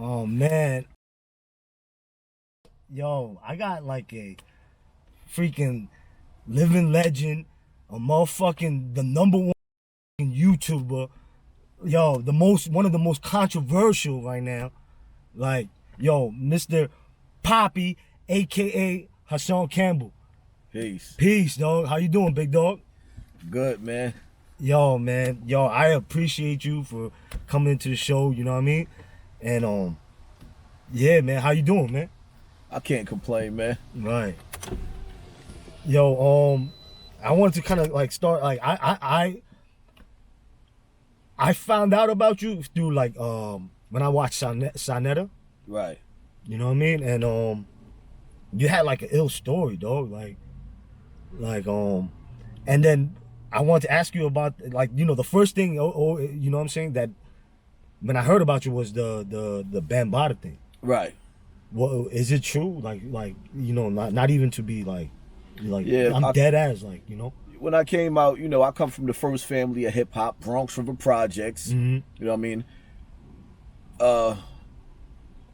Oh man, yo, I got like a freaking living legend, a motherfucking the number one YouTuber. Yo, one of the most controversial right now. Like, yo, Mr. Poppy, aka Hassan Campbell. Peace. Peace, dog. How you doing, big dog? Good, man. Yo, man. Yo, I appreciate you for coming into the show, you know what I mean? And yeah, man, how you doing, man? I can't complain, man. Right. Yo, I wanted to kind of like start like I found out about you through like when I watched Sonetta, Right. you know what I mean? And you had like an ill story, dog. Like and then I wanted to ask you about like, you know, the first thing you know what I'm saying, that when I heard about you was the Bambaataa thing. Right. Well, is it true? Like you know, not even to be like Yeah, I'm dead ass, like, you know. When I came out, you know, I come from the first family of hip hop, Bronx River Projects. Mm-hmm. You know what I mean?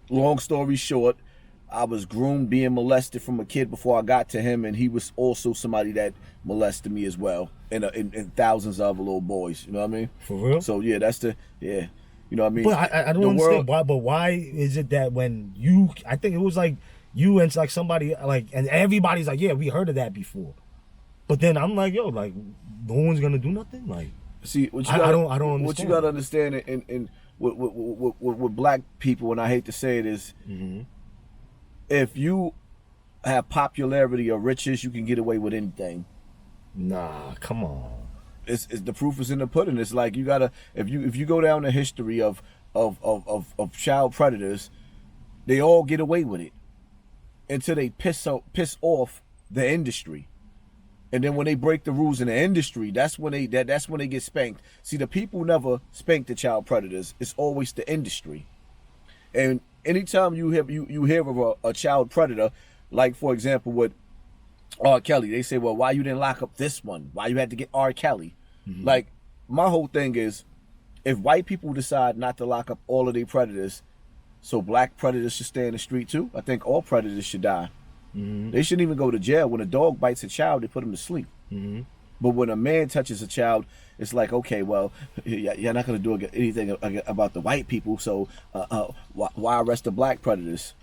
Long story short, I was groomed being molested from a kid before I got to him, and he was also somebody that molested me as well, and thousands of other little boys. You know what I mean? For real? So yeah, yeah. You know what I mean? But I don't understand why. But why is it that when you, I think it was like you and like somebody like, and everybody's like, yeah, we heard of that before. But then I'm like, yo, like no one's gonna do nothing. Like, see, I don't understand. What you gotta understand in with black people, and I hate to say it, is if you have popularity or riches, you can get away with anything. Nah, come on. It's the proof is in the pudding. It's like you gotta, if you go down the history of child predators, they all get away with it until they piss off the industry. And then when they break the rules in the industry, that's when they get spanked. See, the people never spank the child predators. It's always the industry. And anytime you hear of a child predator, like for example with R. Kelly, they say, well, why you didn't lock up this one? Why you had to get R. Kelly? Like, my whole thing is, if white people decide not to lock up all of their predators, so black predators should stay in the street too, I think all predators should die. They shouldn't even go to jail. When a dog bites a child, they put him to sleep. But when a man touches a child, it's like, okay, well, you're not going to do anything about the white people, so why arrest the black predators?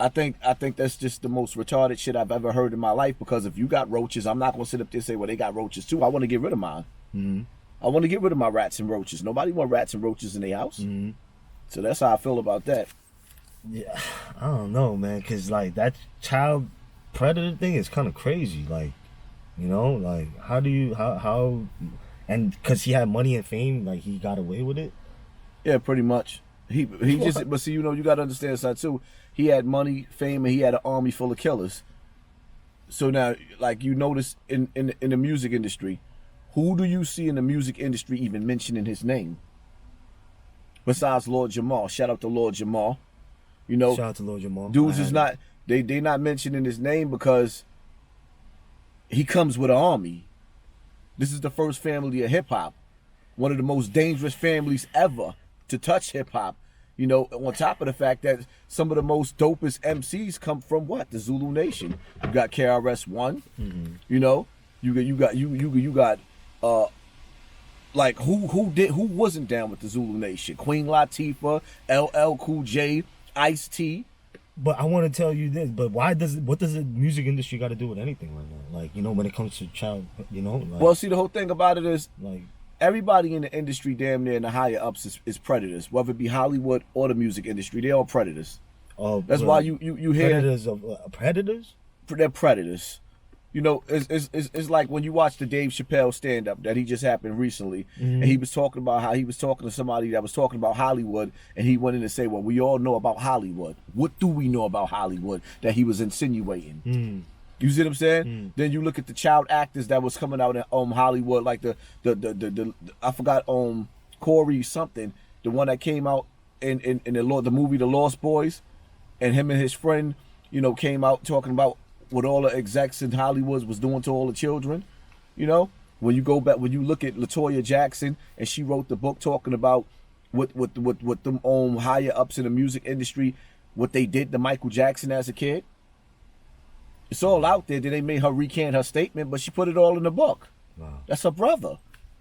I think that's just the most retarded shit I've ever heard in my life, because if you got roaches, I'm not going to sit up there and say, well, they got roaches too. I want to get rid of mine. I want to get rid of my rats and roaches. Nobody want rats and roaches in their house. So that's how I feel about that. Yeah, I don't know, man, because like that child predator thing is kind of crazy. Like, you know, like how do you how and because he had money and fame, like he got away with it. Yeah, pretty much. He just, but see, you know, you got to understand that too. He had money, fame, and he had an army full of killers. So now, like, you notice in the music industry, who do you see in the music industry even mentioning his name? Besides Lord Jamal. Shout out to Lord Jamal. You know, shout out to Lord Jamal. Dudes is not, they not mentioning his name because he comes with an army. This is the first family of hip hop. One of the most dangerous families ever to touch hip hop. You know, on top of the fact that some of the most dopest MCs come from what? The Zulu Nation. You got KRS-One. You know, you got like who wasn't down with the Zulu Nation? Queen Latifah, LL Cool J, Ice-T. But I want to tell you this. But what does the music industry got to do with anything right now? Like, you know, when it comes to child, you know. Like, well, see, the whole thing about it is, like, everybody in the industry, damn near in the higher ups, is predators. Whether it be Hollywood or the music industry, they're all predators. That's why you hear predators of predators. They're predators. You know, it's like when you watch the Dave Chappelle stand up that he just happened recently, and he was talking about how he was talking to somebody that was talking about Hollywood, and he went in to say, well, we all know about Hollywood. What do we know about Hollywood that he was insinuating? You see what I'm saying? Then you look at the child actors that was coming out in Hollywood, like the I forgot Corey something, the one that came out in the movie The Lost Boys, and him and his friend, you know, came out talking about what all the execs in Hollywood was doing to all the children. You know, when you go back, when you look at LaToya Jackson, and she wrote the book talking about with them higher ups in the music industry, what they did to Michael Jackson as a kid. It's all out there. Then they made her recant her statement, but she put it all in the book. Wow. That's her brother.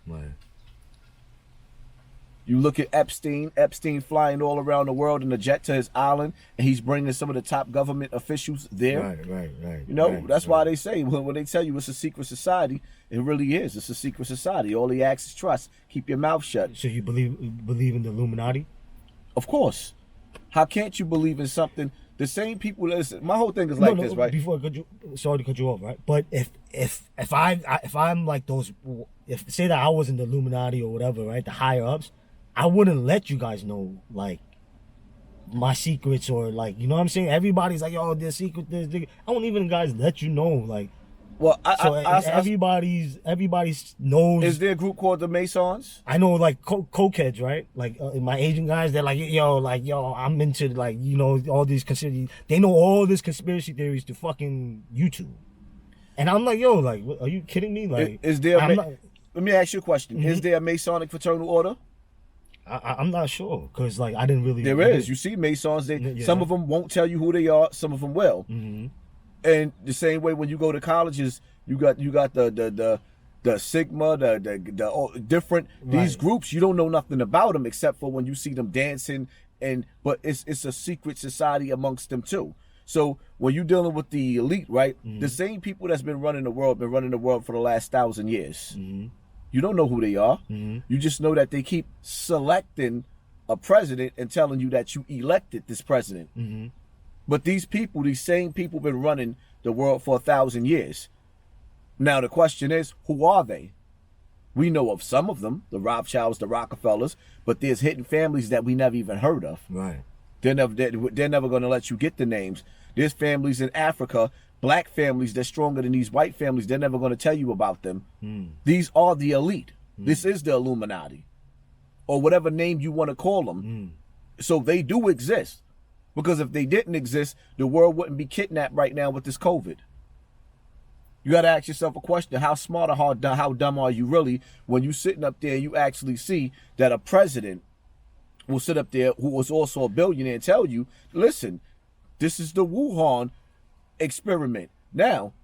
Right. You look at Epstein flying all around the world in a jet to his island, and he's bringing some of the top government officials there. Right. You know, right, that's why they say, when they tell you it's a secret society, it really is. It's a secret society. All he asks is trust. Keep your mouth shut. So you believe in the Illuminati? Of course. How can't you believe in something? The same people. Listen, my whole thing is like this, right? Before sorry to cut you off, right? But if I'm like those, if say that I was in the Illuminati or whatever, right? The higher ups, I wouldn't let you guys know like my secrets or like, you know what I'm saying? Everybody's like, yo, there's secret. I won't even guys let you know like. Well, everybody knows. Is there a group called the Masons? I know, like cokeheads, right? Like my Asian guys, they're like, yo, I'm into like, you know, all these conspiracy. They know all these conspiracy theories to fucking YouTube, and I'm like, yo, like, what, are you kidding me? Like, is there? Let me ask you a question. Mm-hmm. Is there a Masonic fraternal order? I'm not sure, because like I didn't really. There is. You see, Masons. Some of them won't tell you who they are. Some of them will. Mm-hmm. And the same way when you go to colleges, you got the Sigma, the different these groups. You don't know nothing about them except for when you see them dancing. But it's a secret society amongst them too. So when you're dealing with the elite, right? Mm-hmm. The same people that's been running the world for the last 1,000 years. Mm-hmm. You don't know who they are. Mm-hmm. You just know that they keep selecting a president and telling you that you elected this president. Mm-hmm. But these same people been running the world for 1,000 years. Now the question is, who are they? We know of some of them, the Rothschilds, the Rockefellers, but there's hidden families that we never even heard of. Right. They're never going to let you get the names. There's families in Africa, black families that's stronger than these white families. They're never going to tell you about them. These are the elite. This is the Illuminati, or whatever name you want to call them. So they do exist. Because if they didn't exist, the world wouldn't be kidnapped right now with this COVID. You got to ask yourself a question. How smart or how dumb are you really when you sitting up there and you actually see that a president will sit up there who was also a billionaire and tell you, listen, this is the Wuhan experiment. Now,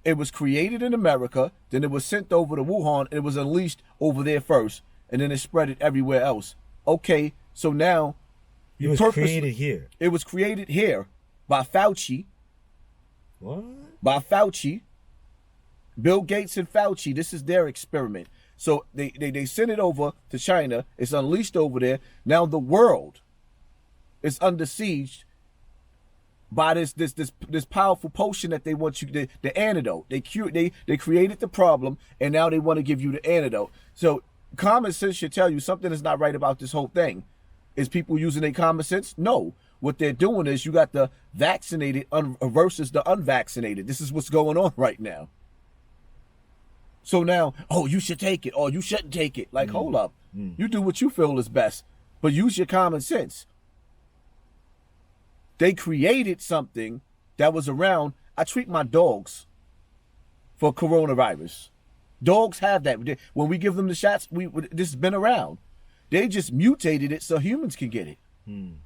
it was created in America, then it was sent over to Wuhan, and it was unleashed over there first, and then it spread it everywhere else. Okay, so now... It was created here. It was created here by Fauci. What? By Fauci. Bill Gates and Fauci. This is their experiment. So they sent it over to China. It's unleashed over there. Now the world is under siege by this powerful potion that they want you, the antidote. They created the problem, and now they want to give you the antidote. So common sense should tell you something is not right about this whole thing. Is people using their common sense? No. What they're doing is you got the vaccinated versus the unvaccinated. This is what's going on right now. So now, oh, you should take it, or you shouldn't take it. Like, hold up. You do what you feel is best, but use your common sense. They created something that was around. I treat my dogs for coronavirus. Dogs have that. When we give them the shots, this has been around. They just mutated it so humans can get it. And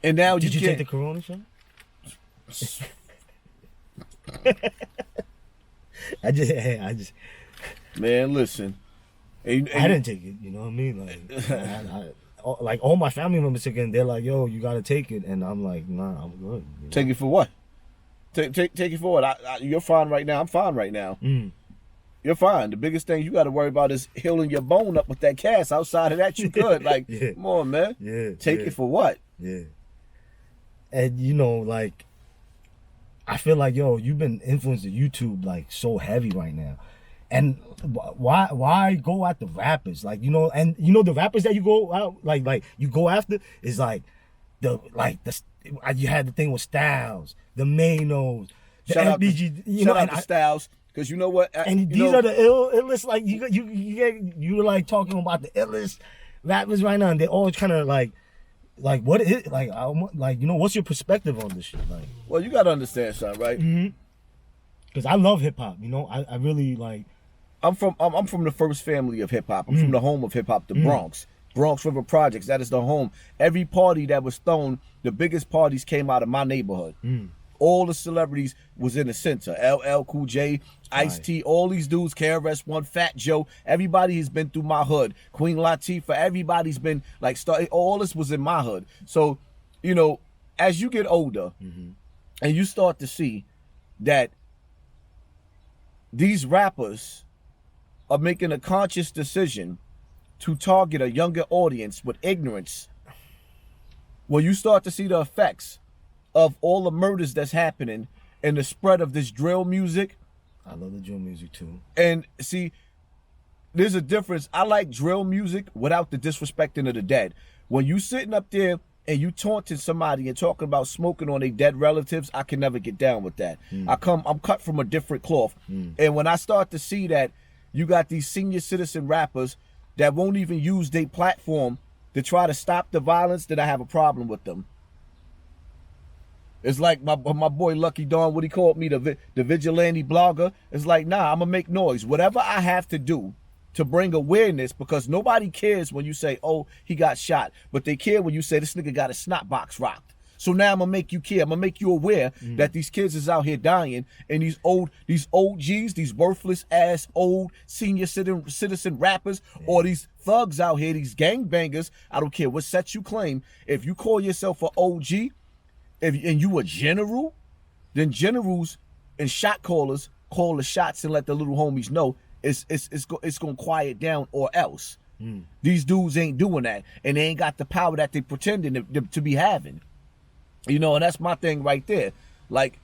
now Did you take the corona shot? I just. Man, listen. I didn't take it. You know what I mean? Like, like all my family members took it, and they're like, "Yo, you gotta take it," and I'm like, "Nah, I'm good." You know? Take it for what? Take it for what? You're fine right now. I'm fine right now. You're fine. The biggest thing you got to worry about is healing your bone up with that cast. Outside of that, you good. Like, come on, man. Take it for what? Yeah. And you know, like, I feel like, yo, you've been influencing YouTube like so heavy right now, and why go at the rappers? Like, you know, and you know the rappers that you go out like you go after is like you had the thing with Styles, the Manos, the MBG. Shout out to Styles. Because you know what? And these are the illest, like, you're like talking about the illest rappers right now, and they're all kind of like what is, like, you know, what's your perspective on this shit? Like, well, you got to understand something, right? Because I love hip hop, you know, I really like, I'm from the first family of hip hop. I'm from the home of hip hop, the Bronx. Bronx River Projects, that is the home. Every party that was thrown, the biggest parties came out of my neighborhood. All the celebrities was in the center. LL Cool J, Ice-T, all these dudes, KRS-One, Fat Joe, everybody has been through my hood. Queen Latifah, everybody's been like, all this was in my hood. So, you know, as you get older and you start to see that these rappers are making a conscious decision to target a younger audience with ignorance, when you start to see the effects of all the murders that's happening and the spread of this drill music. I love the drill music too. And see, there's a difference. I like drill music without the disrespecting of the dead. When you sitting up there and you taunting somebody and talking about smoking on their dead relatives, I can never get down with that. I'm cut from a different cloth. And when I start to see that you got these senior citizen rappers that won't even use their platform to try to stop the violence, then I have a problem with them. It's like my boy Lucky Dawn, what he called me, the vigilante blogger. It's like, nah, I'm gonna make noise. Whatever I have to do to bring awareness, because nobody cares when you say, oh, he got shot, but they care when you say this nigga got a snot box rocked. So now I'm gonna make you care. I'm gonna make you aware that these kids is out here dying, and these OGs, these worthless ass old senior citizen rappers, or these thugs out here, these gangbangers. I don't care what set you claim. If you call yourself an OG, and you a general, then generals and shot callers call the shots and let the little homies know it's gonna quiet down, or else. These dudes ain't doing that, and they ain't got the power that they pretending to be having. You know, and that's my thing right there. Like,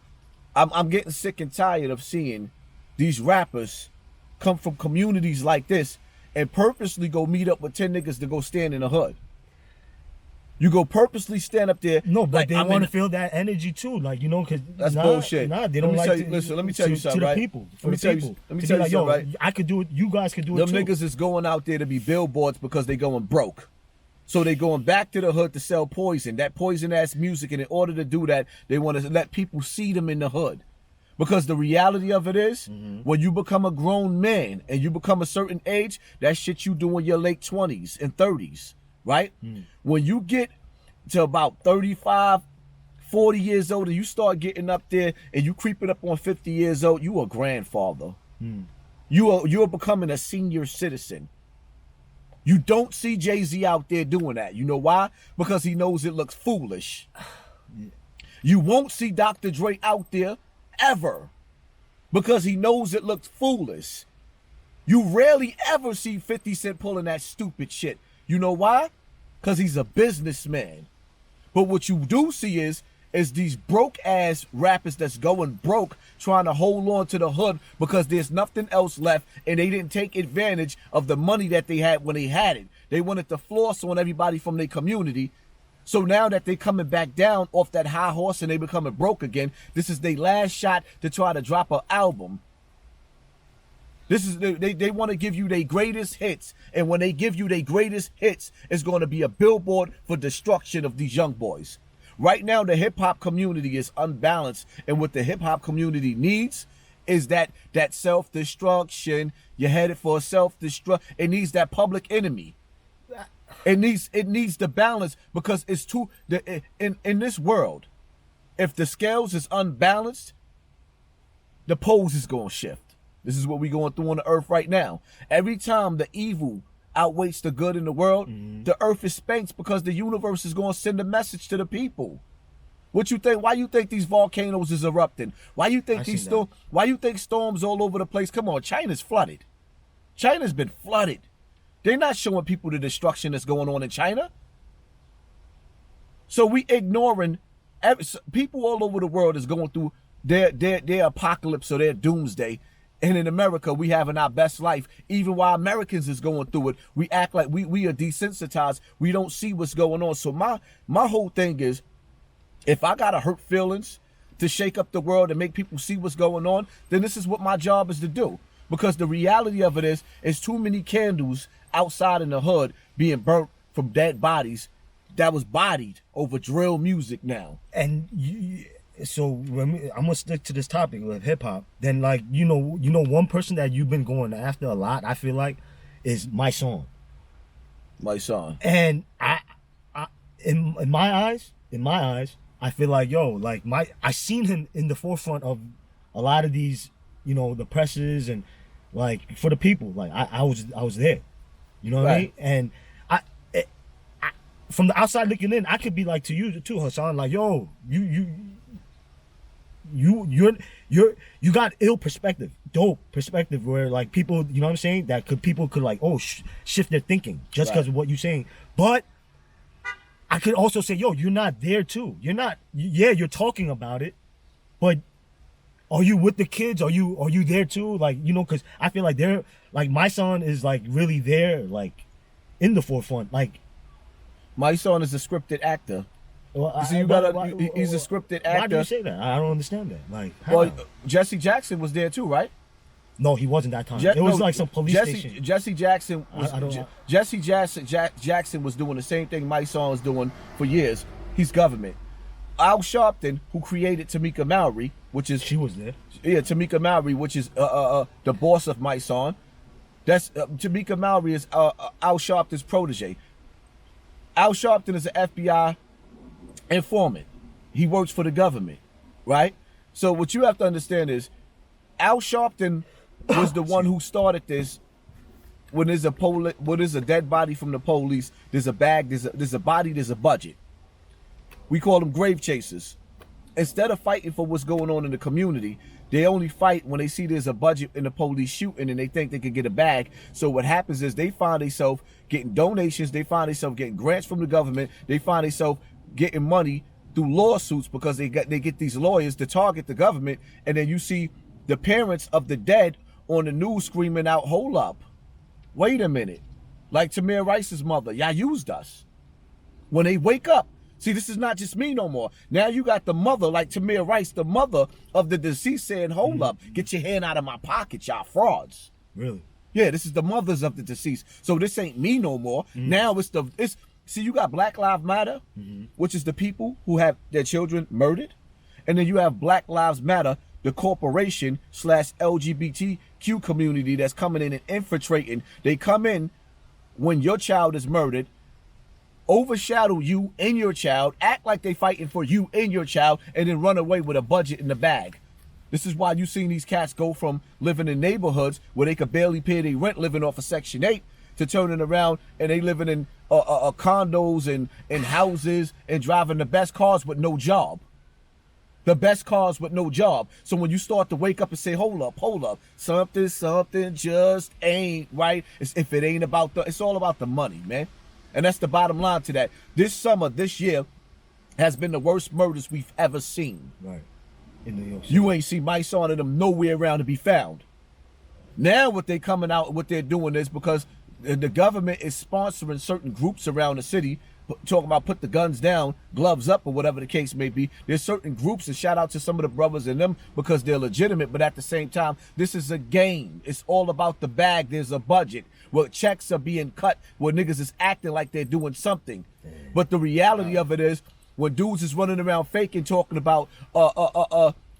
I'm getting sick and tired of seeing these rappers come from communities like this and purposely go meet up with 10 niggas to go stand in the hood. You go purposely stand up there. No, but like, they want to feel that energy too, like, you know, because that's bullshit. Nah, they don't like. Listen, let me tell you something, to right? The people, let me tell you something, right? I could do it. You guys could do it too. Them niggas is going out there to be billboards because they going broke. So they going back to the hood to sell poison, that poison ass music, and in order to do that, they want to let people see them in the hood. Because the reality of it is, when you become a grown man and you become a certain age, that shit you do in your late 20s and 30s, right? When you get to about 35, 40 years old, and you start getting up there and you creeping up on 50 years old, you a grandfather. You're becoming a senior citizen. You don't see Jay-Z out there doing that. You know why? Because he knows it looks foolish. You won't see Dr. Dre out there ever because he knows it looks foolish. You rarely ever see 50 Cent pulling that stupid shit. You know why? Because he's a businessman. But what you do see is these broke ass rappers that's going broke trying to hold on to the hood because there's nothing else left, and they didn't take advantage of the money that they had when they had it. They wanted to floss on everybody from their community. So now that they coming back down off that high horse and they becoming broke again, this is their last shot to try to drop an album. This is they want to give you their greatest hits, and when they give you their greatest hits, it's going to be a billboard for destruction of these young boys. Right now, the hip-hop community is unbalanced, and what the hip-hop community needs is that self-destruction. You're headed for a self-destruct. It needs that public enemy. It needs the balance, because it's too in this world, if the scales is unbalanced, the poles is going to shift. This is what we're going through on the earth right now. Every time the evil outweighs the good in the world, the earth is spanked, because the universe is going to send a message to the people. What you think? Why you think these volcanoes is erupting? Why you think why you think storms all over the place? Come on, China's flooded. China's been flooded. They're not showing people the destruction that's going on in China. So we ignoring people all over the world is going through their apocalypse or their doomsday. And in America, we having our best life. Even while Americans is going through it, we act like we are desensitized. We don't see what's going on. So my whole thing is, if I gotta hurt feelings to shake up the world and make people see what's going on, then this is what my job is to do. Because the reality of it is too many candles outside in the hood being burnt from dead bodies that was bodied over drill music now. And so I'm gonna stick to this topic with hip hop. Then like one person that you've been going after a lot, I feel like, is my song. My son. And I in my eyes, I feel like I seen him in the forefront of a lot of these, the presses and like for the people. Like I was there. You know what I mean? And from the outside looking in, I could be like to you too, Hassan, like, yo, you got ill perspective, dope perspective, where like people, you know what I'm saying, people could like, shift their thinking just because of what you're saying. But I could also say, yo, you're not there too. You're not. Yeah, you're talking about it, but are you with the kids? Are you there too? Like, because I feel like they're like, my son is like really there, like in the forefront. Like, my son is a scripted actor. Well, he's a scripted actor. Why do you say that? I don't understand that. Like, how? Well, Jesse Jackson was there too, right? No, he wasn't that time. It was like some police station. Jesse Jackson was doing the same thing my son was doing for years. He's government. Al Sharpton, who created Tamika Mallory, she was there. Yeah, Tamika Mallory, which is the boss of my son. That's Tamika Mallory is Al Sharpton's protege. Al Sharpton is an FBI informant. He works for the government, right? So what you have to understand is Al Sharpton was the one who started this. When there's a dead body from the police, there's a bag, there's a body, there's a budget. We call them grave chasers. Instead of fighting for what's going on in the community, they only fight when they see there's a budget and the police shooting and they think they can get a bag. So what happens is they find themselves getting donations, they find themselves getting grants from the government, they find themselves getting money through lawsuits because they get these lawyers to target the government. And then you see the parents of the dead on the news screaming out, hold up, wait a minute. Like Tamir Rice's mother, y'all used us. When they wake up, see, this is not just me no more. Now you got the mother, like Tamir Rice, the mother of the deceased, saying, hold up, get your hand out of my pocket, y'all frauds. Really? Yeah, this is the mothers of the deceased. So this ain't me no more. Now see, you got Black Lives Matter, which is the people who have their children murdered. And then you have Black Lives Matter, the corporation / LGBTQ community that's coming in and infiltrating. They come in when your child is murdered, overshadow you and your child, act like they fighting for you and your child, and then run away with a budget in the bag. This is why you seen these cats go from living in neighborhoods where they could barely pay their rent, living off of Section 8, to turning around and they living in condos and houses and driving the best cars with no job. The best cars with no job. So when you start to wake up and say, hold up, something just ain't right. If it ain't about it's all about the money, man. And that's the bottom line to that. This summer, this year, has been the worst murders we've ever seen. Right. In New York City. You ain't see my son and them nowhere around to be found. Now what they coming out, what they're doing is because the government is sponsoring certain groups around the city, talking about put the guns down, gloves up, or whatever the case may be. There's certain groups, and shout out to some of the brothers in them because they're legitimate, but at the same time, this is a game. It's all about the bag. There's a budget where checks are being cut, where niggas is acting like they're doing something. But the reality of it is, when dudes is running around faking, talking about,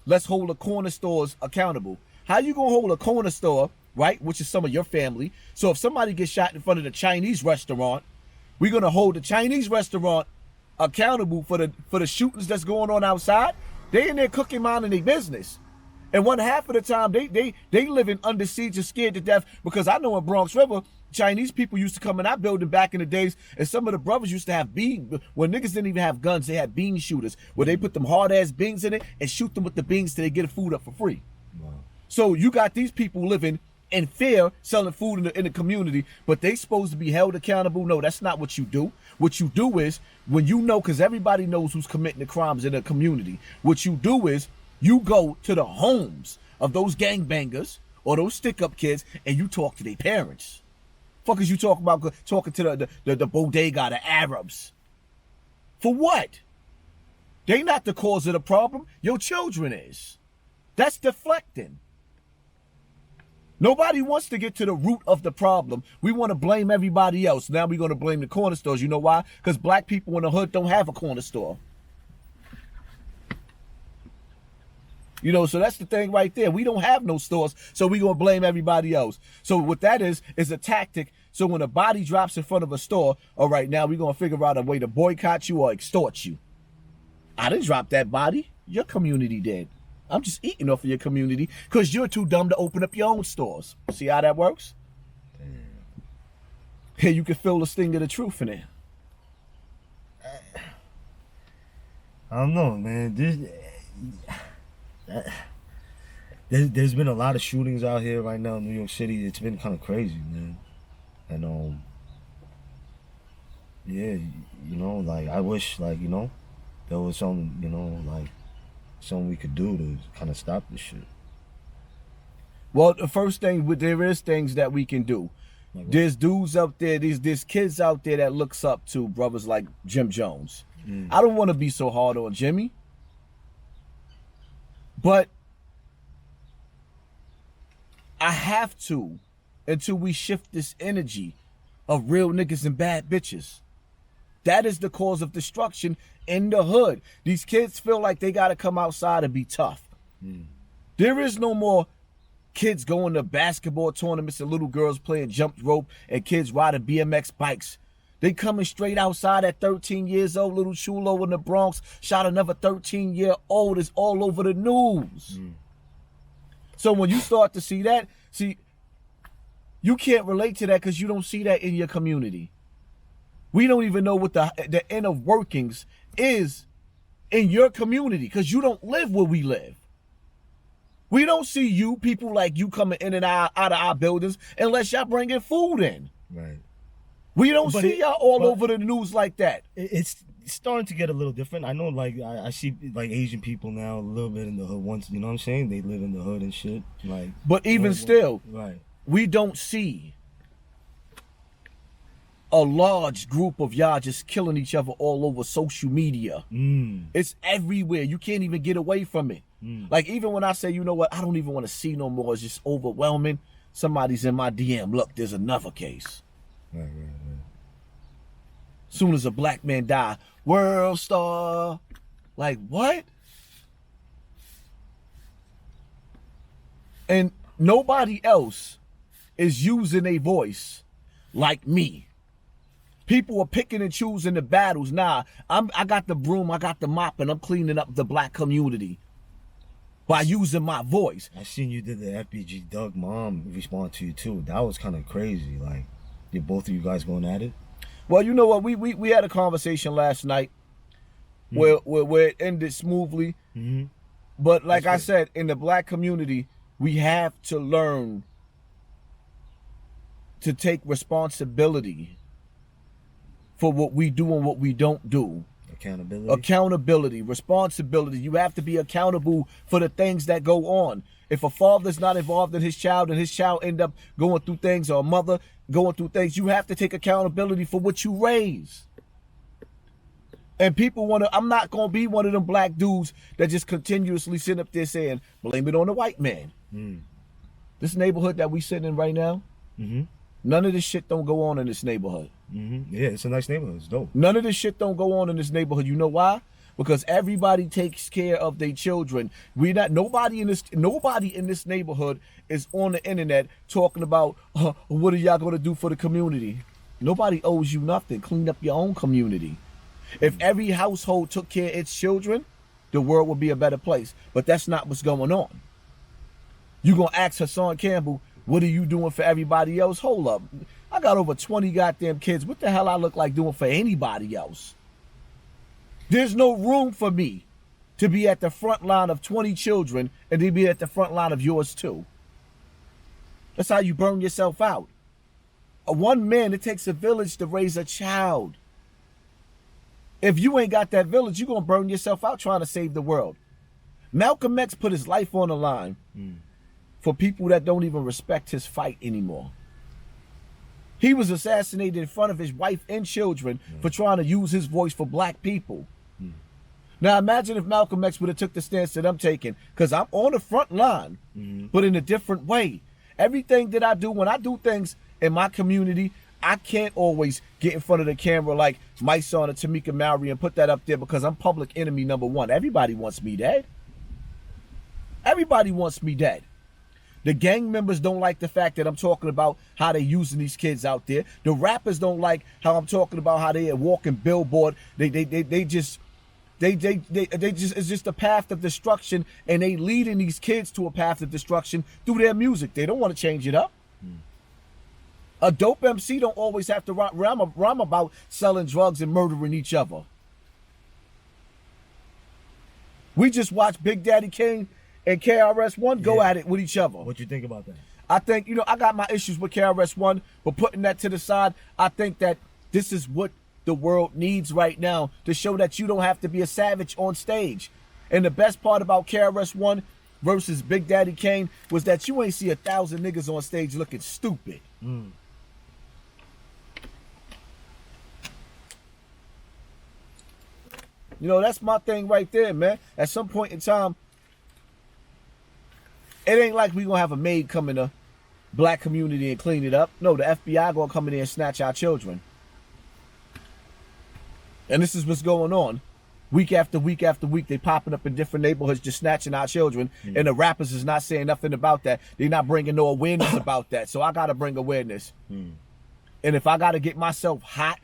let's hold the corner stores accountable. How you gonna hold a corner store, right, which is some of your family? So if somebody gets shot in front of the Chinese restaurant, we're gonna hold the Chinese restaurant accountable for the shootings that's going on outside. They in there cooking, minding their business. And one half of the time, they living under siege and scared to death, because I know in Bronx River, Chinese people used to come in our building back in the days, and some of the brothers used to have when niggas didn't even have guns, they had bean shooters, where they put them hard-ass beans in it and shoot them with the beans till they get the food up for free. Wow. So you got these people living in fear, selling food in the community, but they supposed to be held accountable. No, that's not what you do. What you do is, when you know, because everybody knows who's committing the crimes in the community, what you do is you go to the homes of those gangbangers or those stick-up kids and you talk to their parents. Fuck is you talking about talking to the bodega, the Arabs? For what? They not the cause of the problem. Your children is. That's deflecting. Nobody wants to get to the root of the problem. We want to blame everybody else. Now we're going to blame the corner stores. You know why? Because black people in the hood don't have a corner store. You know, so that's the thing right there. We don't have no stores, so we gonna blame everybody else. So what that is a tactic. So when a body drops in front of a store, all right, now we gonna figure out a way to boycott you or extort you. I didn't drop that body. Your community did. I'm just eating off of your community because you're too dumb to open up your own stores. See how that works? Here you can feel the sting of the truth in it. I don't know, man. There's been a lot of shootings out here right now in New York City. It's been kind of crazy, man. And yeah, you know, like I wish, like, you know, there was some, you know, like something we could do to kind of stop this shit. Well, the first thing, there is things that we can do. Like there's dudes out there, there's kids out there that looks up to brothers like Jim Jones. I don't want to be so hard on Jimmy, but I have to until we shift this energy of real niggas and bad bitches. That is the cause of destruction in the hood. These kids feel like they got to come outside and be tough. There is no more kids going to basketball tournaments and little girls playing jump rope and kids riding BMX bikes. They coming straight outside at 13 years old. Little Chulo in the Bronx shot another 13-year-old. It's all over the news. So when you start to see that, you can't relate to that because you don't see that in your community. We don't even know what the inner workings is in your community because you don't live where we live. We don't see you, people like you, coming in and out of our buildings unless y'all bringing food in. Right. We don't see y'all all over the news like that. It's starting to get a little different. I know, like, I see, like, Asian people now a little bit in the hood. Once, you know what I'm saying? They live in the hood and shit. Like, but even still, right, we don't see a large group of y'all just killing each other all over social media. It's everywhere. You can't even get away from it. Like, even when I say, you know what, I don't even want to see no more, it's just overwhelming. Somebody's in my DM. Look, there's another case. Right. Soon as a black man die, world star. Like, what? And nobody else is using a voice like me. People are picking and choosing the battles. Nah, I got the broom, I got the mop, and I'm cleaning up the black community by using my voice. I seen you did the FBG Doug mom respond to you too. That was kind of crazy. Like, did both of you guys going at it? Well, you know what? We had a conversation last night where it ended smoothly. But like I said, in the black community, we have to learn to take responsibility for what we do and what we don't do. Accountability, responsibility. You have to be accountable for the things that go on. If a father's not involved in his child and his child end up going through things, or a mother going through things, you have to take accountability for what you raise. And people want to, I'm not going to be one of them black dudes that just continuously sit up there saying, blame it on the white man. This neighborhood that we sitting in right now, none of this shit don't go on in this neighborhood. Yeah, it's a nice neighborhood. It's dope. None of this shit don't go on in this neighborhood. You know why? Because everybody takes care of their children. Nobody in this neighborhood is on the internet talking about what are y'all gonna do for the community. Nobody owes you nothing. Clean up your own community. If every household took care of its children, the world would be a better place. But that's not what's going on. You gonna ask Hassan Campbell, what are you doing for everybody else? Hold up. I got over 20 goddamn kids. What the hell I look like doing for anybody else? There's no room for me to be at the front line of 20 children and to be at the front line of yours too. That's how you burn yourself out. One man, it takes a village to raise a child. If you ain't got that village, you're going to burn yourself out trying to save the world. Malcolm X put his life on the line for people that don't even respect his fight anymore. He was assassinated in front of his wife and children for trying to use his voice for black people. Now imagine if Malcolm X would have took the stance that I'm taking, because I'm on the front line, but in a different way. Everything that I do, when I do things in my community, I can't always get in front of the camera like my son or Tamika Mallory and put that up there because I'm public enemy number one. Everybody wants me dead. Everybody wants me dead. The gang members don't like the fact that I'm talking about how they using these kids out there. The rappers don't like how I'm talking about how they are walking billboard. They just it's just a path of destruction, and they leading these kids to a path of destruction through their music. They don't want to change it up. A dope MC don't always have to rhyme about selling drugs and murdering each other. We just watched Big Daddy Kane and KRS-One go at it with each other. What you think about that? I think, I got my issues with KRS-One, but putting that to the side, I think that this is what the world needs right now, to show that you don't have to be a savage on stage. And the best part about KRS-One versus Big Daddy Kane was that you ain't see 1,000 niggas on stage looking stupid. That's my thing right there, man. At some point in time, it ain't like we gonna have a maid come in the black community and clean it up. No, the FBI gonna come in there and snatch our children. And this is what's going on. Week after week after week, they popping up in different neighborhoods just snatching our children. And the rappers is not saying nothing about that. They're not bringing no awareness about that. So I gotta bring awareness. And if I gotta get myself hot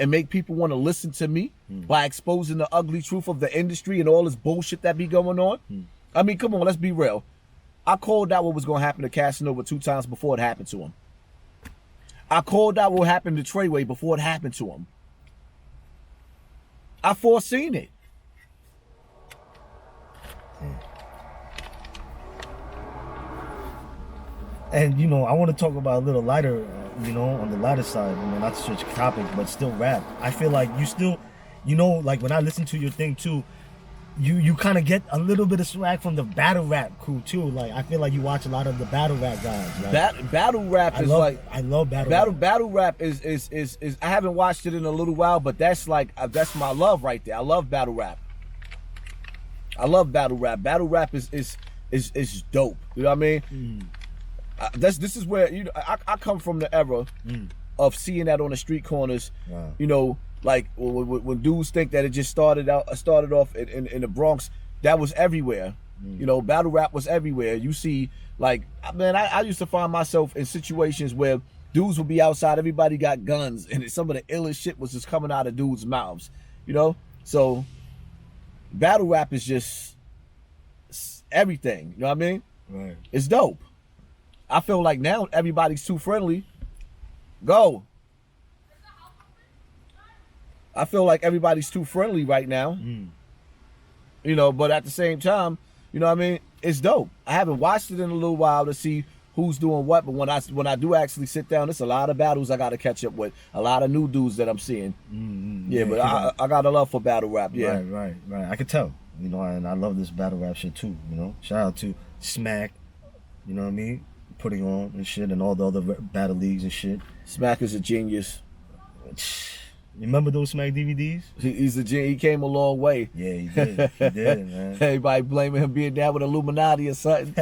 and make people want to listen to me by exposing the ugly truth of the industry and all this bullshit that be going on. I mean, come on, let's be real. I called out what was going to happen to Casanova 2 times before it happened to him. I called out what happened to Treyway before it happened to him. I foreseen it. And, I want to talk about a little lighter, on the lighter side, not to switch topics, but still rap. I feel like you still, like when I listen to your thing too, you kind of get a little bit of swag from the battle rap crew too. Like, I feel like you watch a lot of the battle rap guys. Right? Battle rap I love battle rap. Battle rap is I haven't watched it in a little while, but that's my love right there. I love battle rap. Battle rap is dope. You know what I mean? This is where I come from the era of seeing that on the street corners. Wow. Like when dudes think that it just started off in the Bronx, that was everywhere. Battle rap was everywhere. You see, like, man, I used to find myself in situations where dudes would be outside, everybody got guns, and some of the illest shit was just coming out of dudes' mouths. So battle rap is just everything. You know what I mean? Right. It's dope. I feel like now everybody's too friendly. Go. I feel like everybody's too friendly right now. But at the same time, what I mean? It's dope. I haven't watched it in a little while to see who's doing what, but when I do actually sit down, there's a lot of battles I got to catch up with. A lot of new dudes that I'm seeing. Yeah, but I got a love for battle rap. Yeah. Right. I could tell. And I love this battle rap shit too. Shout out to Smack. You know what I mean? Putting on and shit, and all the other battle leagues and shit. Smack is a genius. You remember those Smack DVDs? He's a genius. He came a long way. Yeah, he did. He did, man. Everybody blaming him being down with Illuminati or something.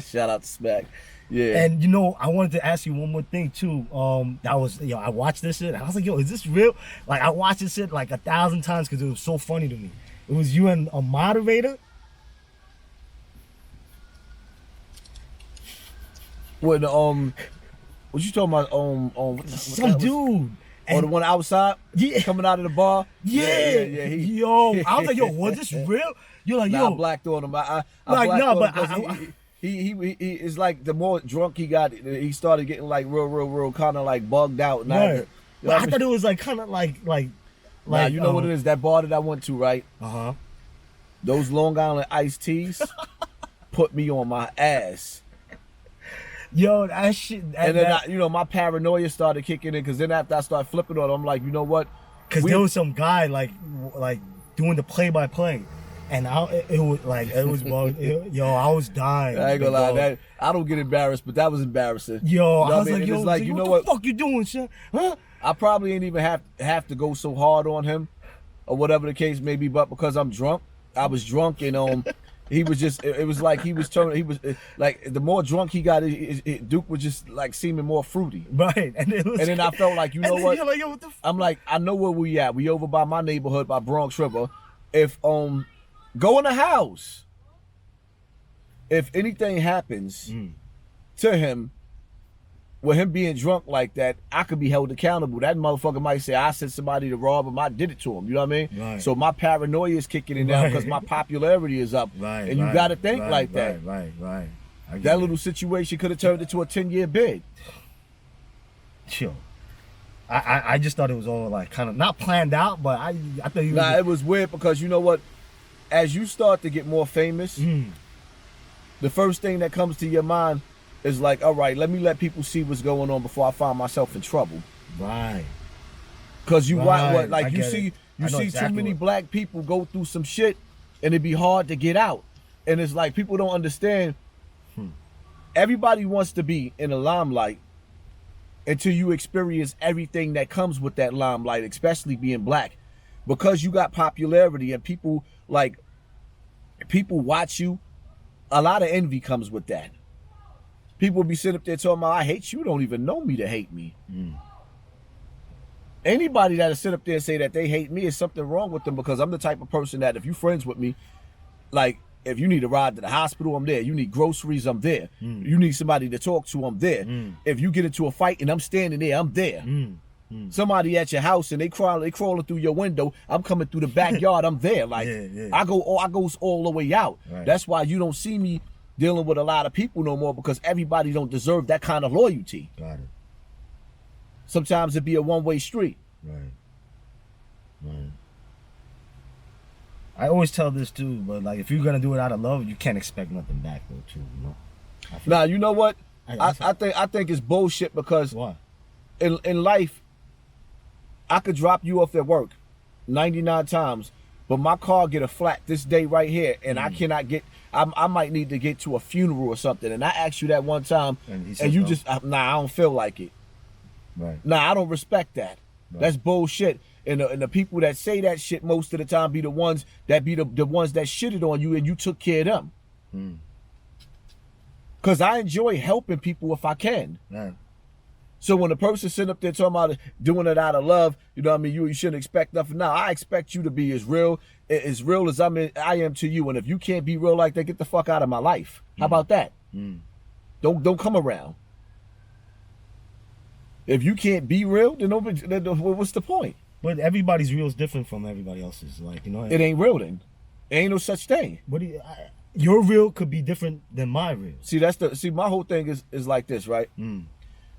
Shout out to Smack. Yeah. And I wanted to ask you one more thing too. That was, I watched this shit. And I was like, is this real? Like, I watched this shit like 1,000 times because it was so funny to me. It was you and a moderator. When what you talking about? Some dude. Or the one outside? Yeah. Coming out of the bar? Yeah. I was like, was this real? You're like, I blacked on him. I he it's like the more drunk he got, he started getting like real kind of like bugged out. And right. I thought it was like kind of like you know what it is? That bar that I went to, right? Those Long Island iced teas put me on my ass. Yo, that shit. And then my paranoia started kicking in, because then after I started flipping on it, I'm like, you know what? Because there was some guy like doing the play-by-play, and it was yo, I was dying. I ain't gonna lie, I don't get embarrassed, but that was embarrassing. Yo, I was like, you know what the fuck you doing, son? Huh? I probably ain't even have to go so hard on him, or whatever the case may be, but because I'm drunk, I was drunk, and he was just, it was like he was turning, he was like, the more drunk he got, Duke was just like seeming more fruity. Right. And then I felt like, you know what? Like, yo, what the I'm like, I know where we at. We over by my neighborhood, by Bronx River. If, go in the house. if anything happens to him, with him being drunk like that, I could be held accountable. That motherfucker might say, I sent somebody to rob him, I did it to him. You know what I mean? Right. So my paranoia is kicking in now because my popularity is up. Right. And you got to think like that. Right. That little situation could have turned into a 10-year bid. Chill. I just thought it was all like kind of not planned out, but I thought you. Nah, it was weird because you know what? As you start to get more famous, the first thing that comes to your mind is like, all right, let me let people see what's going on before I find myself in trouble. Right. Because you Right. what like I you get see it. you I know see exactly too many what- black people go through some shit and it'd be hard to get out. And it's like people don't understand. Everybody wants to be in the limelight until you experience everything that comes with that limelight, especially being black. Because you got popularity and people watch you, a lot of envy comes with that. People be sitting up there talking about, I hate you, don't even know me to hate me. Anybody that'll sit up there and say that they hate me is something wrong with them, because I'm the type of person that if you friends with me, like if you need a ride to the hospital, I'm there. You need groceries, I'm there. You need somebody to talk to, I'm there. If you get into a fight and I'm standing there, I'm there. Somebody at your house and they crawling through your window, I'm coming through the backyard, I'm there. Like Yeah. I goes all the way out. Right. That's why you don't see me dealing with a lot of people no more, because everybody don't deserve that kind of loyalty. Got it. Sometimes it be a one-way street. Right. I always tell this too, but like if you're gonna do it out of love, you can't expect nothing back though too. You know. Now you know what? I I think it's bullshit, because Why? in life, I could drop you off at work 99 times, but my car get a flat this day right here, and I cannot get. I might need to get to a funeral or something, and I asked you that one time, And he and said you no. just I don't feel like it. Right. Nah, I don't respect that. Right. That's bullshit. And the people that say that shit most of the time be the ones that shitted on you and you took care of them. Cause I enjoy helping people if I can. Right. So when a person sitting up there talking about doing it out of love, you know what I mean? You shouldn't expect nothing. Now I expect you to be as real as I am to you. And if you can't be real like that, get the fuck out of my life. How about that? Don't come around. If you can't be real, then what's the point? But everybody's real is different from everybody else's. Like, you know. It ain't real then. Ain't no such thing. What do you, your real could be different than my real. See, my whole thing is like this, right?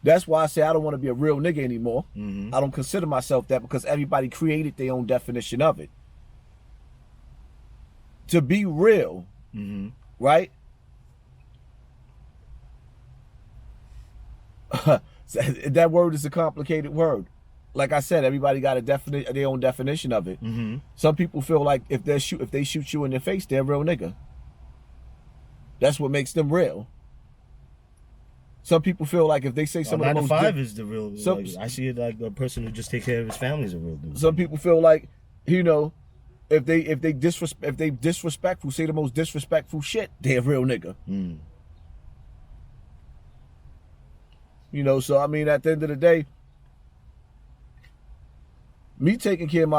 That's why I say I don't want to be a real nigga anymore. I don't consider myself that, because everybody created their own definition of it. To be real, right? That word is a complicated word. Like I said, everybody got their own definition of it. Some people feel like if they shoot you in the face, they're a real nigga. That's what makes them real. Some people feel like if they say some of the 9 to most 5 is the real. Some- Like, I see it like a person who just takes care of his family is a real dude. some people feel like, you know, if they disrespectful, say the most disrespectful shit, they're a real nigga. You know, so I mean, at the end of the day, me taking care of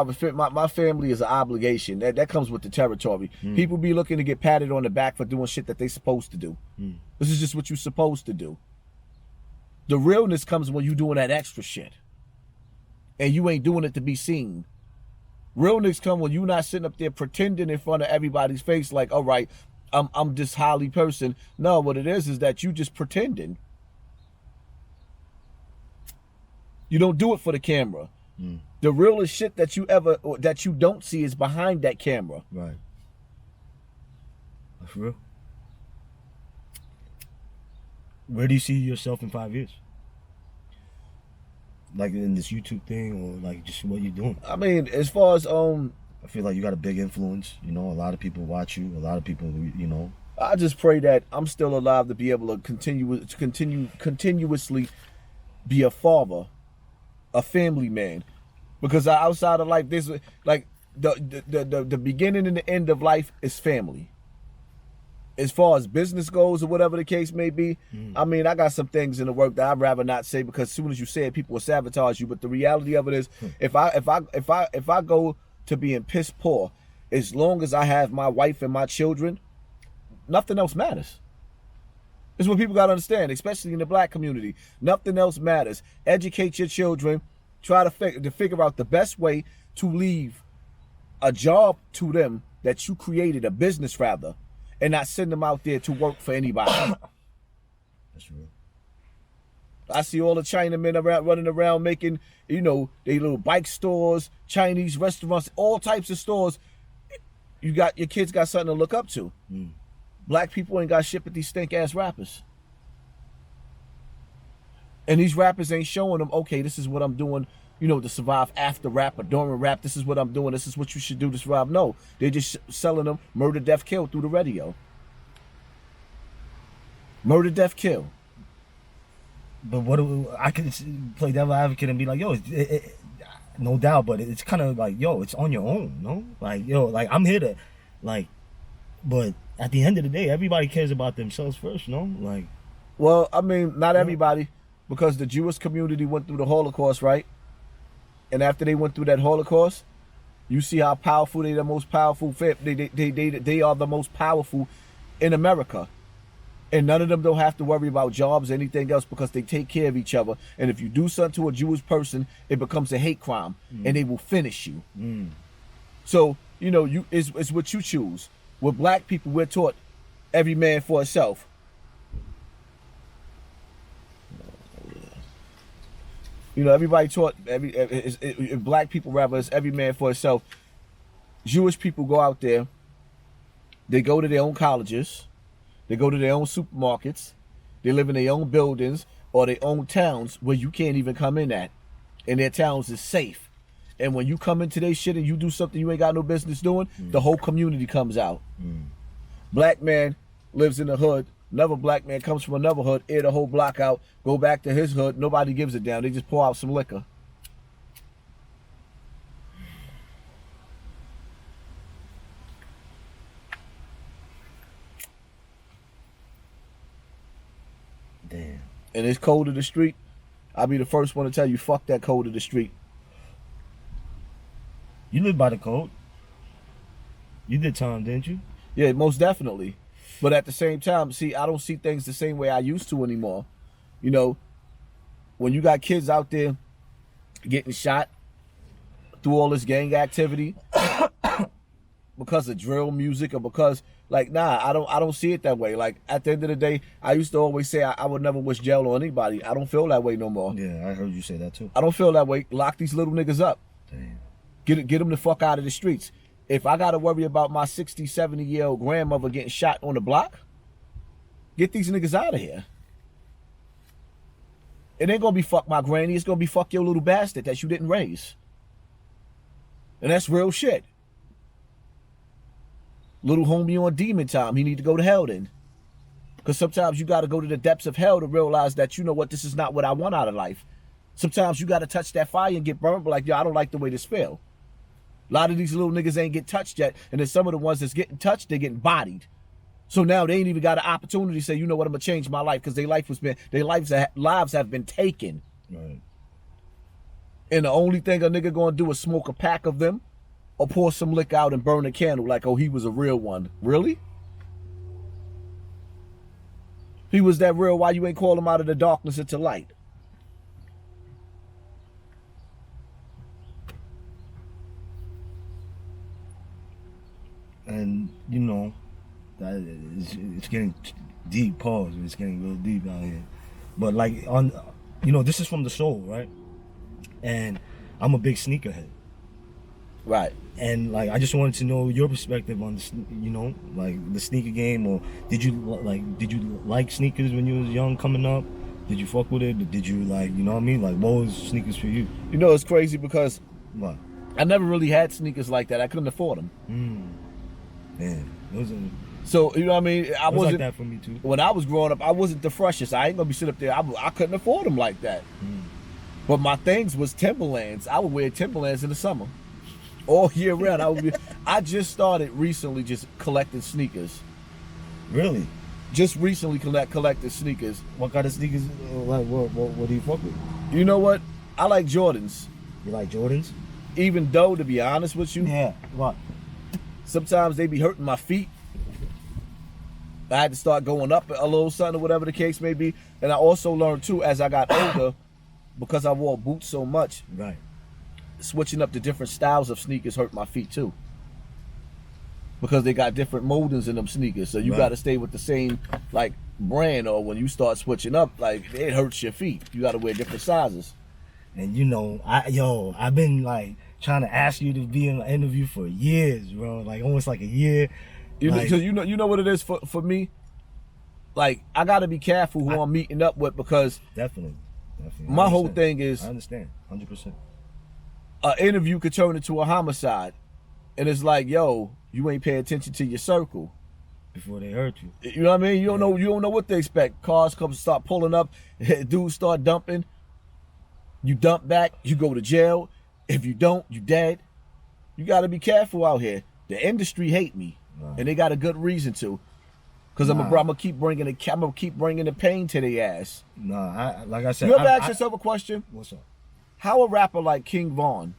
my family is an obligation. That comes with the territory. People be looking to get patted on the back for doing shit that they supposed to do. This is just what you're supposed to do. The realness comes when you doing that extra shit. And you ain't doing it to be seen. Realness come when you not sitting up there pretending in front of everybody's face like, all right, I'm this highly person. No, what it is that you just pretending. You don't do it for the camera. The realest shit that you don't see is behind that camera. Right. That's real. Where do you see yourself in 5 years? Like in this YouTube thing, or like just what you're doing? I mean, as far as I feel like you got a big influence. You know, a lot of people watch you. A lot of people, you know. I just pray that I'm still alive to be able to continuously be a father, a family man, because outside of life, there's like the beginning and the end of life is family. As far as business goes or whatever the case may be, I mean, I got some things in the work that I'd rather not say, because as soon as you say it, people will sabotage you. But the reality of it is, if I go to being piss poor, as long as I have my wife and my children, nothing else matters. This is what people got to understand, especially in the black community. Nothing else matters. Educate your children. Try to figure out the best way to leave a job to them that you created, a business rather, and not send them out there to work for anybody. That's real. I see all the Chinamen running around making, they little bike stores, Chinese restaurants, all types of stores. Your kids got something to look up to. Black people ain't got shit but these stink ass rappers. And these rappers ain't showing them, okay, this is what I'm doing, to survive after rap or during rap. This is what I'm doing. This is what you should do to survive. No, they're just selling them murder, death, kill through the radio. Murder, death, kill. But I could play devil advocate and be like, yo, no doubt, but it's kind of like, yo, it's on your own, no? Like, yo, like I'm here to, like, but at the end of the day, everybody cares about themselves first, no? Like, well, I mean, not everybody, because the Jewish community went through the Holocaust, right? And after they went through that Holocaust, you see how powerful they are the most powerful. They are the most powerful in America. And none of them don't have to worry about jobs or anything else because they take care of each other. And if you do something to a Jewish person, it becomes a hate crime and they will finish you. So, it's what you choose. With black people, we're taught every man for himself. Everybody taught black people rather it's every man for himself. Jewish people go out there, they go to their own colleges, they go to their own supermarkets, they live in their own buildings or their own towns where you can't even come in at. And their towns is safe. And when you come into their shit and you do something you ain't got no business doing, the whole community comes out. Black man lives in the hood. Another black man comes from another hood, air the whole block out, go back to his hood. Nobody gives a damn. They just pour out some liquor. damn. And it's code of the street. I'll be the first one to tell you, fuck that code of the street. You live by the code. You did time, didn't you? Yeah, most definitely. But at the same time, see, I don't see things the same way I used to anymore. When you got kids out there getting shot through all this gang activity because of drill music or because, like, nah, I don't see it that way. Like, at the end of the day, I used to always say I would never wish jail on anybody. I don't feel that way no more. Yeah, I heard you say that too. I don't feel that way. Lock these little niggas up. Damn. Get them the fuck out of the streets. If I got to worry about my 60, 70-year-old grandmother getting shot on the block, get these niggas out of here. It ain't going to be fuck my granny. It's going to be fuck your little bastard that you didn't raise. And that's real shit. Little homie on demon time. He need to go to hell then. Because sometimes you got to go to the depths of hell to realize that, you know what, this is not what I want out of life. Sometimes you got to touch that fire and get burned, but like, yo, I don't like the way this feel. A lot of these little niggas ain't get touched yet, and then some of the ones that's getting touched, they're getting bodied. So now they ain't even got an opportunity to say, you know what, I'm gonna change my life because their lives have been taken. Right. And the only thing a nigga gonna do is smoke a pack of them, or pour some liquor out and burn a candle like, oh, he was a real one. Really? He was that real. Why you ain't call him out of the darkness into light? And that it's getting deep. Pause. It's getting real deep out here. But like this is from the soul, right? And I'm a big sneakerhead. Right. And like I just wanted to know your perspective on like the sneaker game, or did you like sneakers when you was young coming up? Did you fuck with it? Did you like, what I mean? Like, what was sneakers for you? It's crazy because What? I never really had sneakers like that. I couldn't afford them. Man, so you know what I mean? I wasn't like that for me too. When I was growing up, I wasn't the freshest. I ain't gonna be sitting up there. I couldn't afford them like that. But my things was Timberlands. I would wear Timberlands in the summer, all year round. I just started recently just collecting sneakers. Really? Just recently collected sneakers. What kind of sneakers? Like what do you fuck with? You know what? I like Jordans. You like Jordans? Even though, to be honest with you, Yeah. What? sometimes they be hurting my feet. I had to start going up a little something or whatever the case may be. And I also learned too, as I got older, because I wore boots so much, Right. switching up to different styles of sneakers hurt my feet too. Because they got different moldings in them sneakers. So you Right. got to stay with the same like brand, or when you start switching up, like it hurts your feet. You got to wear different sizes. And you know, I've been like trying to ask you to be in an interview for years, bro. Like almost like a year. Because you know what it is for me? Like, I got to be careful who I'm meeting up with, because Definitely. my whole thing is, I understand, 100%. an interview could turn into a homicide. And it's like, yo, you ain't pay attention to your circle. Before they hurt you. You know what I mean? You don't know what they expect. Cars come start pulling up, dudes start dumping. You dump back, you go to jail. If you don't, you dead. You got to be careful out here. The industry hate me, and they got a good reason to. Cause I'm gonna keep bringing the pain to their ass. Nah, like I said, You ever ask yourself a question? What's up? How a rapper like King Von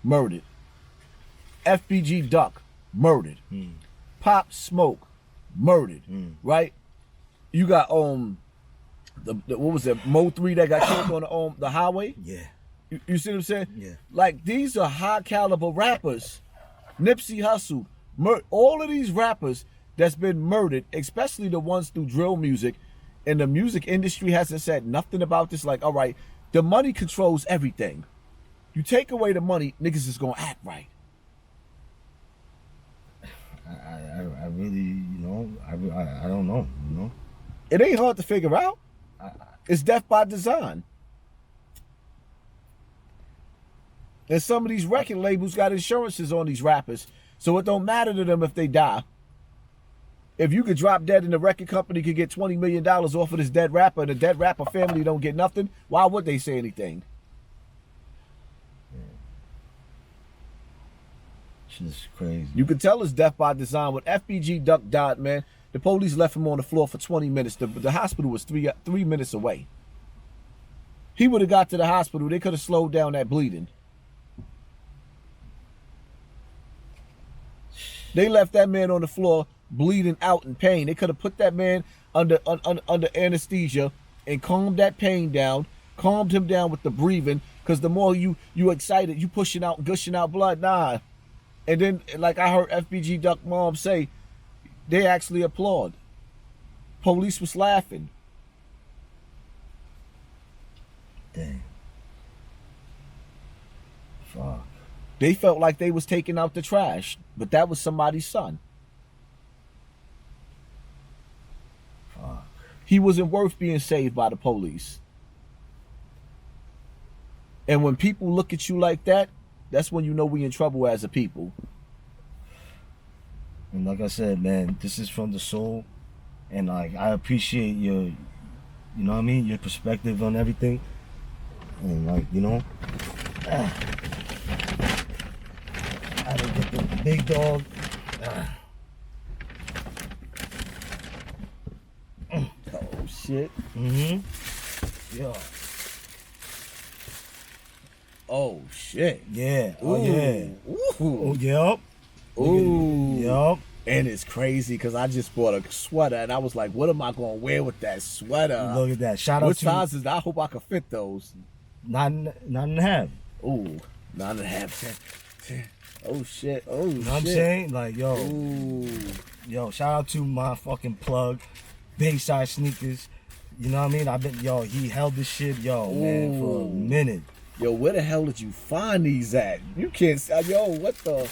murdered, FBG Duck murdered, Pop Smoke murdered, right? You got the what was it, Mo 3 that got killed on the highway? Yeah. You see what I'm saying? Yeah. Like, these are high caliber rappers. Nipsey Hussle, all of these rappers that's been murdered, especially the ones through drill music, and the music industry hasn't said nothing about this. Like, all right, the money controls everything. You take away the money, niggas is gonna act right. I really, I don't know, It ain't hard to figure out. It's death by design. And some of these record labels got insurances on these rappers, so it don't matter to them if they die. If you could drop dead and the record company could get $20 million off of this dead rapper, and the dead rapper family don't get nothing, why would they say anything? Shit's crazy. You could tell it's death by design. When FBG Duck died, man, the police left him on the floor for 20 minutes. The hospital was three minutes away. He would have got to the hospital. They could have slowed down that bleeding. They left that man on the floor bleeding out in pain. They could have put that man under anesthesia and calmed that pain down, calmed him down with the breathing, because the more you excited, you pushing out, gushing out blood, nah. And then, like I heard FBG Duck mom say, they actually applaud. Police was laughing. Dang. Fuck. They felt like they was taking out the trash, but that was somebody's son. Fuck. He wasn't worth being saved by the police. And when people look at you like that, that's when you know we in trouble as a people. And like I said, man, this is from the soul, and like I appreciate your, you know what I mean, your perspective on everything, and like I didn't get the big dog. Oh shit. Yeah. Oh shit. Yeah. Oh Ooh. yeah. Ooh. Oh yep. Ooh. Yep. And it's crazy because I just bought a sweater and I was like, what am I going to wear with that sweater? Look at that. Shout out What to sizes? I hope I can fit those. 9.5. Ooh, 9.5. 10. Oh shit. Oh shit. You know what I'm saying? Like, yo. Ooh. Yo, shout out to my fucking plug, Bayside Sneakers. You know what I mean? He held this shit, man, for a minute. Yo, where the hell did you find these at? You can't, yo, what the?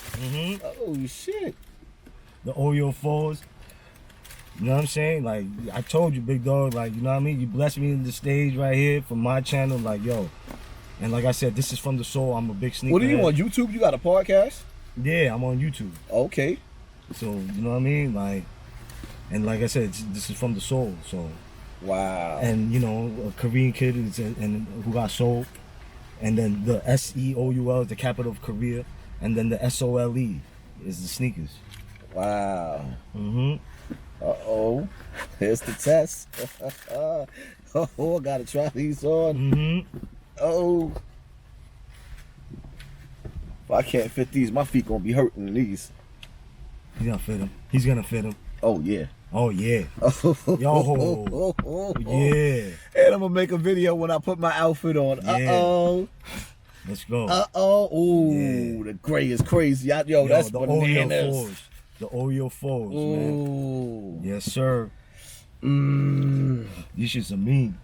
Oh shit. The Oreo 4s. You know what I'm saying? Like, I told you, big dog, like, you know what I mean? You blessed me in the stage right here from my channel, like, yo. And like I said, this is from the soul. I'm a big sneaker. What are you head. on YouTube? You got a podcast? Yeah, I'm on YouTube. Okay. So, you know what I mean? Like, and like I said, this is from the soul, so. Wow. And, a Korean kid and who got soul. And then the SEOUL is the capital of Korea. And then the SOLE is the sneakers. Wow. Mm-hmm. Uh-oh. Here's the test. Oh, I gotta try these on. Mm-hmm. Oh. If I can't fit these, my feet gonna be hurting in these. He's gonna fit him. He's gonna fit him. Oh, yeah. Oh yeah. Yo. Yeah. And I'm gonna make a video when I put my outfit on. Yeah. Let's go. Ooh, Yeah. the gray is crazy. Yo, that's the bananas. Oreo fours. The Oreo fours, Ooh. man. Yes, sir. Mmm. These shits are mean.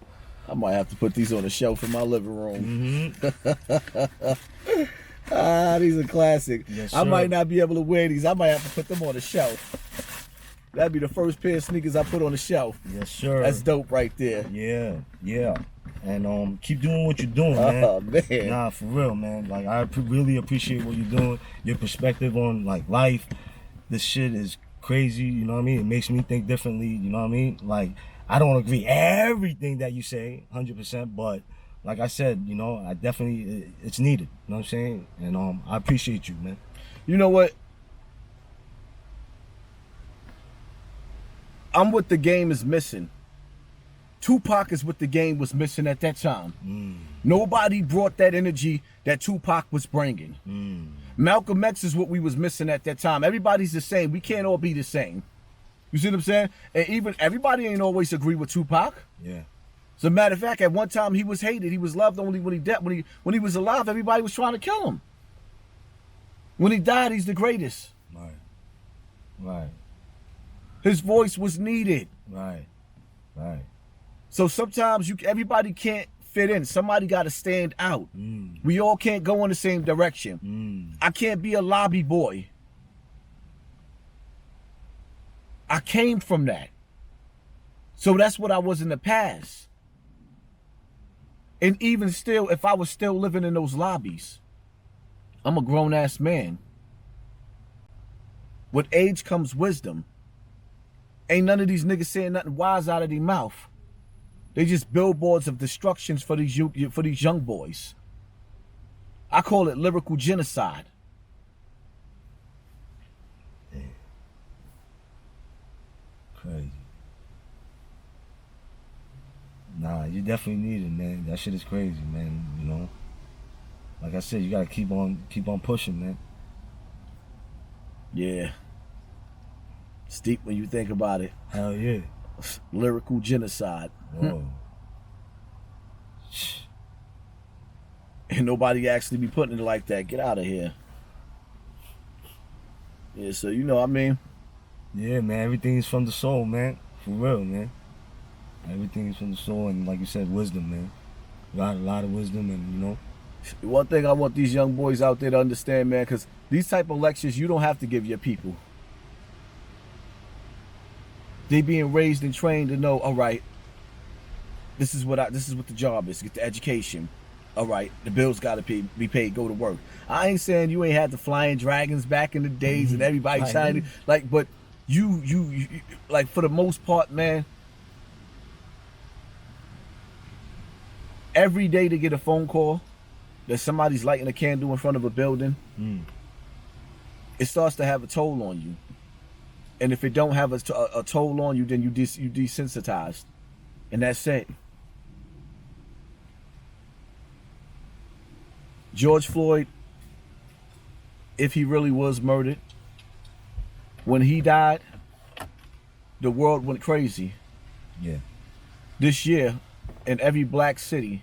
I might have to put these on the shelf in my living room. Mm-hmm. These are classic. Yes, I sir. might not be able to wear these. I might have to put them on the shelf. That'd be the first pair of sneakers I put on the shelf. Yes, sir. That's dope right there. Yeah, yeah. And keep doing what you're doing, man. Oh, man. Nah, for real, man. Like, I really appreciate what you're doing. Your perspective on, like, life. This shit is crazy, you know what I mean? It makes me think differently, you know what I mean? Like, I don't agree everything that you say, 100%, but like I said, you know, I definitely, it's needed, you know what I'm saying? And I appreciate you, man. You know what? I'm what the game is missing. Tupac is what the game was missing at that time. Nobody brought that energy that Tupac was bringing. Malcolm X is what we was missing at that time. Everybody's the same. We can't all be the same. You see what I'm saying? And even everybody ain't always agree with Tupac. Yeah. As a matter of fact, at one time he was hated. He was loved only when he died. When he was alive, everybody was trying to kill him. When he died, he's the greatest. Right. Right. His voice was needed. Right. Right. So sometimes everybody can't fit in. Somebody got to stand out. We all can't go in the same direction. I can't be a lobby boy. I came from that. So that's what I was in the past. And even still, if I was still living in those lobbies, I'm a grown-ass man. With age comes wisdom. Ain't none of these niggas saying nothing wise out of their mouth. They just billboards of destructions for these young boys. I call it lyrical genocide. Yeah. Crazy. Nah, you definitely need it, man. That shit is crazy, man. You know, like I said, you gotta keep on pushing, man. Yeah. It's deep when you think about it. Hell yeah. Lyrical genocide. Whoa. And nobody actually be putting it like that. Get out of here. Yeah, so you know what I mean? Yeah, man. Everything's from the soul, man. For real, man. Everything's from the soul, and like you said, wisdom, man. Got a lot of wisdom, and you know. One thing I want these young boys out there to understand, man, because these type of lectures you don't have to give your people. They being raised and trained to know, all right, this is what the job is, get the education. All right, the bills gotta be paid, go to work. I ain't saying you ain't had the flying dragons back in the days and everybody trying to, like, but you like, for the most part, man, every day to get a phone call that somebody's lighting a candle in front of a building, it starts to have a toll on you. And if it don't have a toll on you, then you desensitized. And that's it. George Floyd, if he really was murdered, when he died, the world went crazy. Yeah. This year, in every black city,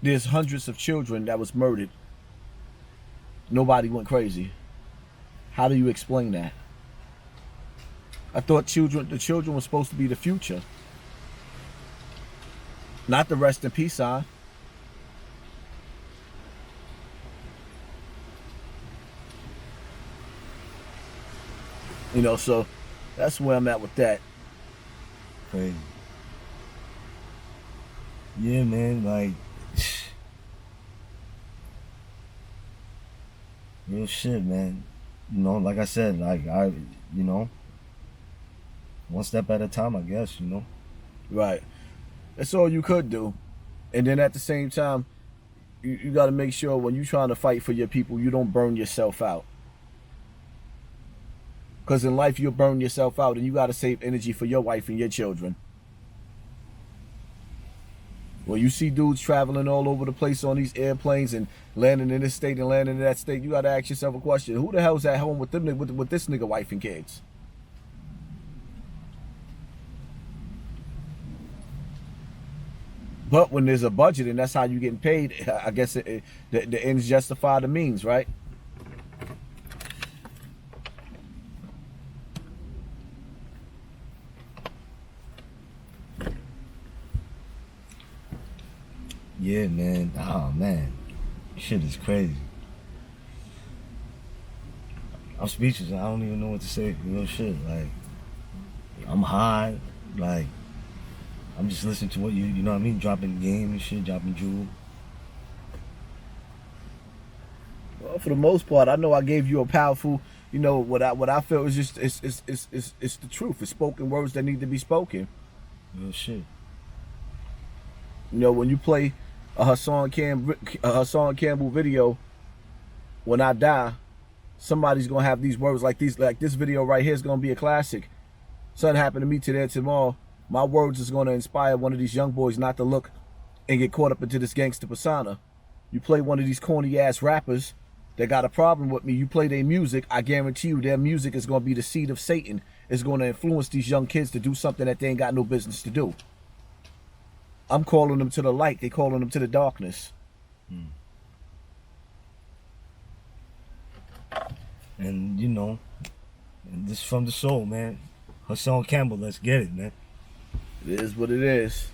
there's hundreds of children that was murdered. Nobody went crazy. How do you explain that? I thought the children were supposed to be the future. Not the rest in peace sign. You know, so that's where I'm at with that. Crazy. Yeah, man, like, real shit, man. You know, like I said, like, you know, one step at a time, I guess, you know. Right. That's all you could do. And then at the same time, you got to make sure when you're trying to fight for your people, you don't burn yourself out. Because in life, you'll burn yourself out, and you got to save energy for your wife and your children. When you see dudes traveling all over the place on these airplanes and landing in this state and landing in that state, you got to ask yourself a question. Who the hell's at home with them, with this nigga wife and kids? But when there's a budget and that's how you're getting paid, I guess the ends justify the means, right? Yeah, man. Oh, man. Shit is crazy. I'm speechless. I don't even know what to say. Real shit. Like, I'm high. Like, I'm just listening to what you know what I mean? Dropping game and shit, dropping jewel. Well, for the most part, I know I gave you a powerful, you know, what I feel is just it's the truth. It's spoken words that need to be spoken. Real shit. You know, when you play a Hassan Campbell video, when I die, somebody's gonna have these words like these, like this video right here is gonna be a classic. Something happened to me today or tomorrow. My words is gonna inspire one of these young boys not to look and get caught up into this gangster persona. You play one of these corny ass rappers that got a problem with me, you play their music, I guarantee you their music is gonna be the seed of Satan. It's gonna influence these young kids to do something that they ain't got no business to do. I'm calling them to the light, they calling them to the darkness. And, you know, this is from the soul, man. Hassan Campbell, let's get it, man. It is what it is.